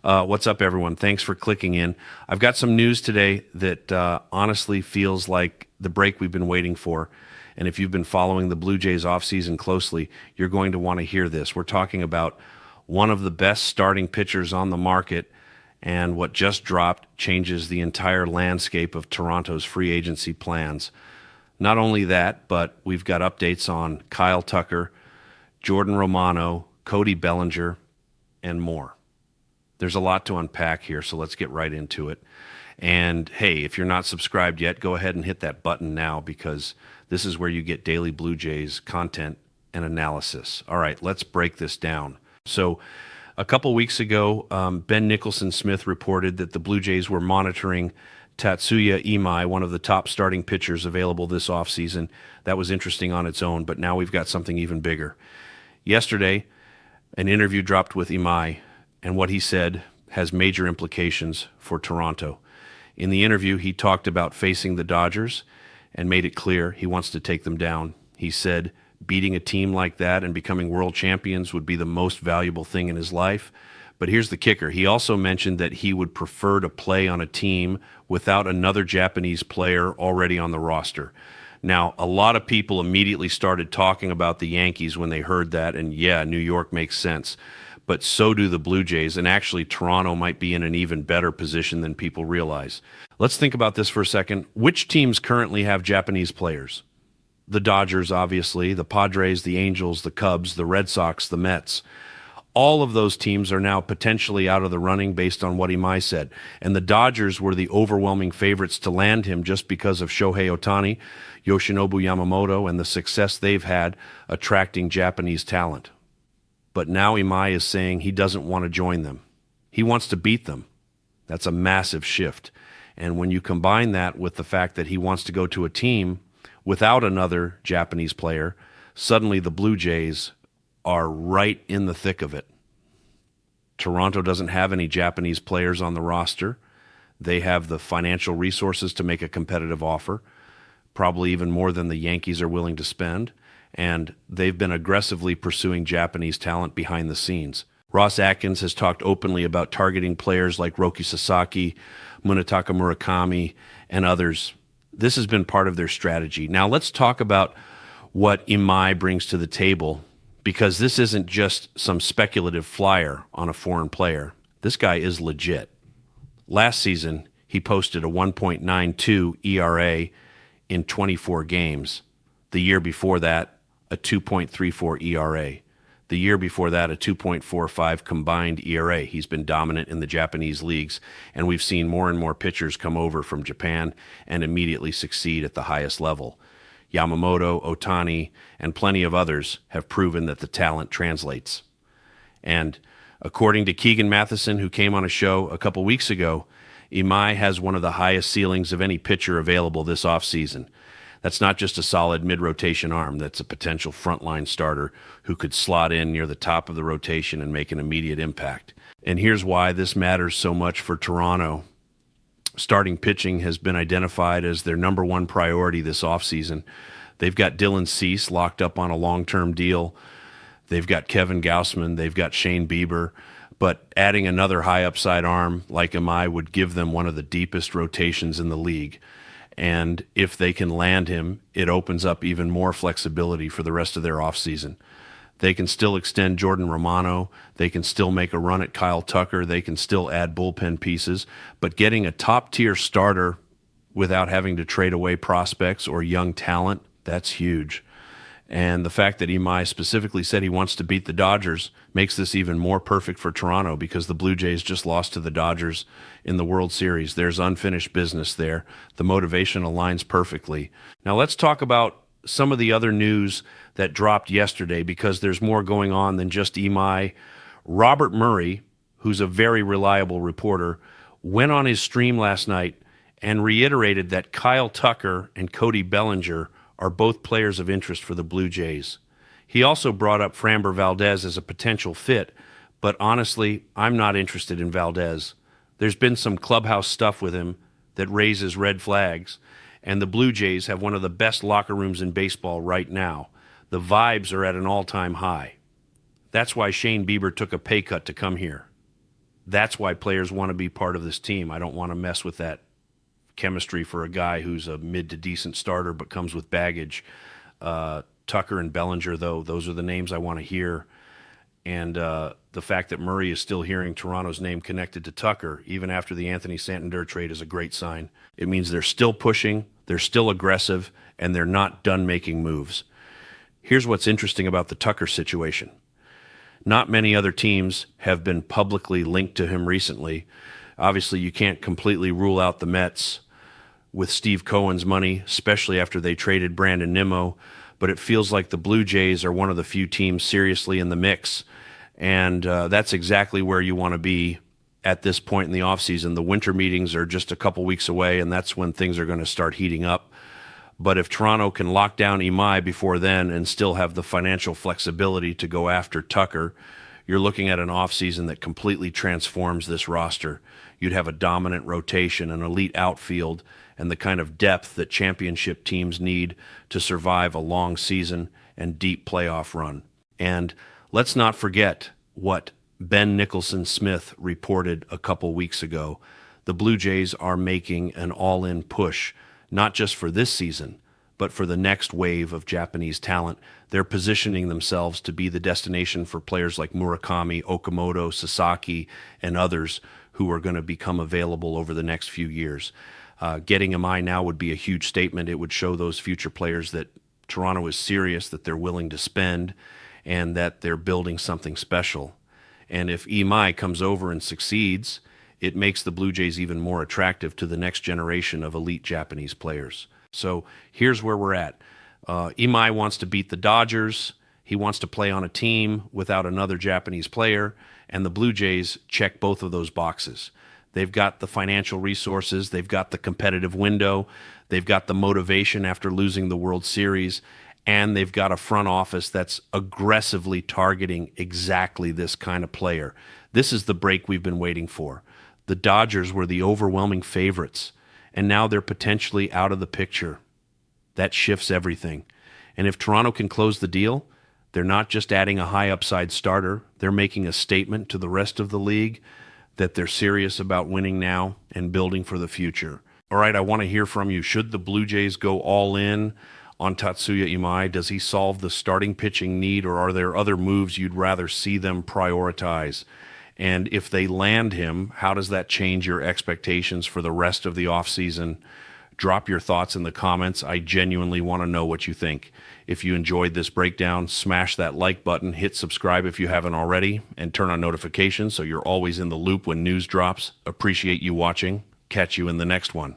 What's up, everyone? Thanks for clicking in. I've got some news today that honestly feels like the break we've been waiting for. And if you've been following the Blue Jays offseason closely, you're going to want to hear this. We're talking about one of the best starting pitchers on the market, and what just dropped changes the entire landscape of Toronto's free agency plans. Not only that, but we've got updates on Kyle Tucker, Jordan Romano, Cody Bellinger, and more. There's a lot to unpack here, so let's get right into it. And hey, if you're not subscribed yet, go ahead and hit that button now, because this is where you get daily Blue Jays content and analysis. All right, let's break this down. So a couple weeks ago, Ben Nicholson-Smith reported that the Blue Jays were monitoring Tatsuya Imai, one of the top starting pitchers available this offseason. That was interesting on its own, but now we've got something even bigger. Yesterday, an interview dropped with Imai, and what he said has major implications for Toronto. In the interview, he talked about facing the Dodgers and made it clear he wants to take them down. He said beating a team like that and becoming world champions would be the most valuable thing in his life. But here's the kicker. He also mentioned that he would prefer to play on a team without another Japanese player already on the roster. Now, a lot of people immediately started talking about the Yankees when they heard that, and yeah, New York makes sense. But so do the Blue Jays, and actually Toronto might be in an even better position than people realize. Let's think about this for a second. Which teams currently have Japanese players? The Dodgers, obviously, the Padres, the Angels, the Cubs, the Red Sox, the Mets. All of those teams are now potentially out of the running based on what Imai said. And the Dodgers were the overwhelming favorites to land him just because of Shohei Ohtani, Yoshinobu Yamamoto, and the success they've had attracting Japanese talent. But now Imai is saying he doesn't want to join them. He wants to beat them. That's a massive shift. And when you combine that with the fact that he wants to go to a team without another Japanese player, suddenly the Blue Jays are right in the thick of it. Toronto doesn't have any Japanese players on the roster. They have the financial resources to make a competitive offer, probably even more than the Yankees are willing to spend, and they've been aggressively pursuing Japanese talent behind the scenes. Ross Atkins has talked openly about targeting players like Roki Sasaki, Munetaka Murakami, and others. This has been part of their strategy. Now let's talk about what Imai brings to the table, because this isn't just some speculative flyer on a foreign player. This guy is legit. Last season, he posted a 1.92 ERA in 24 games. The year before that, a 2.34 ERA. The year before that, a 2.45 combined ERA. He's been dominant in the Japanese leagues, and we've seen more and more pitchers come over from Japan and immediately succeed at the highest level. Yamamoto, Ohtani, and plenty of others have proven that the talent translates. And according to Keegan Matheson, who came on a show a couple weeks ago, Imai has one of the highest ceilings of any pitcher available this offseason. That's not just a solid mid-rotation arm. That's a potential frontline starter who could slot in near the top of the rotation and make an immediate impact. And here's why this matters so much for Toronto. Starting pitching has been identified as their number one priority this offseason. They've got Dylan Cease locked up on a long-term deal. They've got Kevin Gausman. They've got Shane Bieber. But adding another high-upside arm like Imai would give them one of the deepest rotations in the league. And if they can land him, it opens up even more flexibility for the rest of their offseason. They can still extend Jordan Romano. They can still make a run at Kyle Tucker. They can still add bullpen pieces. But getting a top-tier starter without having to trade away prospects or young talent, that's huge. And the fact that Imai specifically said he wants to beat the Dodgers makes this even more perfect for Toronto, because the Blue Jays just lost to the Dodgers in the World Series. There's unfinished business there. The motivation aligns perfectly. Now let's talk about some of the other news that dropped yesterday, because there's more going on than just Imai. Robert Murray, who's a very reliable reporter, went on his stream last night and reiterated that Kyle Tucker and Cody Bellinger are both players of interest for the Blue Jays. He also brought up Framber Valdez as a potential fit, but honestly, I'm not interested in Valdez. There's been some clubhouse stuff with him that raises red flags, and the Blue Jays have one of the best locker rooms in baseball right now. The vibes are at an all-time high. That's why Shane Bieber took a pay cut to come here. That's why players want to be part of this team. I don't want to mess with that chemistry for a guy who's a mid to decent starter but comes with baggage. Tucker and Bellinger, though, those are the names I want to hear. And the fact that Murray is still hearing Toronto's name connected to Tucker, even after the Anthony Santander trade, is a great sign. It means they're still pushing, they're still aggressive, and they're not done making moves. Here's what's interesting about the Tucker situation. Not many other teams have been publicly linked to him recently. Obviously, you can't completely rule out the Mets with Steve Cohen's money, especially after they traded Brandon Nimmo. But it feels like the Blue Jays are one of the few teams seriously in the mix. And that's exactly where you want to be at this point in the offseason. The winter meetings are just a couple weeks away, and that's when things are going to start heating up. But if Toronto can lock down Imai before then and still have the financial flexibility to go after Tucker, you're looking at an offseason that completely transforms this roster. You'd have a dominant rotation, an elite outfield, and the kind of depth that championship teams need to survive a long season and deep playoff run. And let's not forget what Ben Nicholson-Smith reported a couple weeks ago. The Blue Jays are making an all-in push, not just for this season, but for the next wave of Japanese talent. They're positioning themselves to be the destination for players like Murakami, Okamoto, Sasaki, and others who are going to become available over the next few years. Getting Imai now would be a huge statement. It would show those future players that Toronto is serious, that they're willing to spend, and that they're building something special. And if Imai comes over and succeeds, it makes the Blue Jays even more attractive to the next generation of elite Japanese players. So here's where we're at. Imai wants to beat the Dodgers. He wants to play on a team without another Japanese player, and the Blue Jays check both of those boxes. They've got the financial resources, they've got the competitive window, they've got the motivation after losing the World Series, and they've got a front office that's aggressively targeting exactly this kind of player. This is the break we've been waiting for. The Dodgers were the overwhelming favorites, and now they're potentially out of the picture. That shifts everything. And if Toronto can close the deal, they're not just adding a high upside starter, they're making a statement to the rest of the league that they're serious about winning now and building for the future. All right, I want to hear from you. Should the Blue Jays go all in on Tatsuya Imai? Does he solve the starting pitching need, or are there other moves you'd rather see them prioritize? And if they land him, how does that change your expectations for the rest of the offseason? Drop your thoughts in the comments. I genuinely want to know what you think. If you enjoyed this breakdown, smash that like button, hit subscribe if you haven't already, and turn on notifications so you're always in the loop when news drops. Appreciate you watching. Catch you in the next one.